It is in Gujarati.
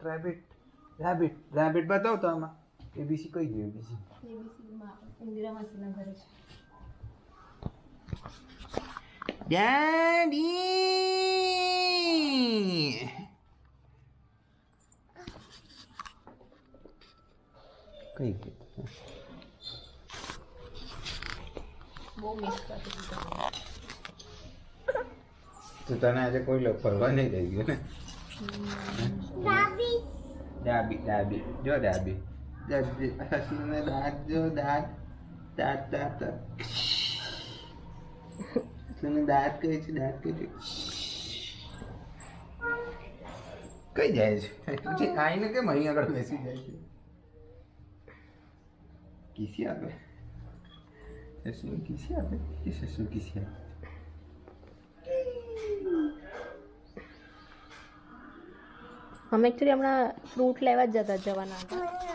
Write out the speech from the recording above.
રેબિટ રેબિટ રેબિટ બતાવ તો આમાં એબીસી કઈ ગયું એબીસી એબીસીમાં ઇન્દિરા માસીના ઘરે છે. ડેડી કઈ ગયું બહુ મિસ કરતી હતી તમને. તો તને આજે કોઈ લોકો ફરવા નહીં લઈ ગયો ને ડાબી ડાબી જો ડાબી હસને દાંત જો દાંત દાંત દાંત તને દાંત કહે છે દાંત કહે છે કઈ જાય છે આઈને કેમ અહીં આગળ બેસી જાય છે કિસી આપે સસુ કિસી આપે એ સસુ કિસી આપે અમે એકચ્યુઅલી હમણાં ફ્રૂટ લેવા જ જવાના હતા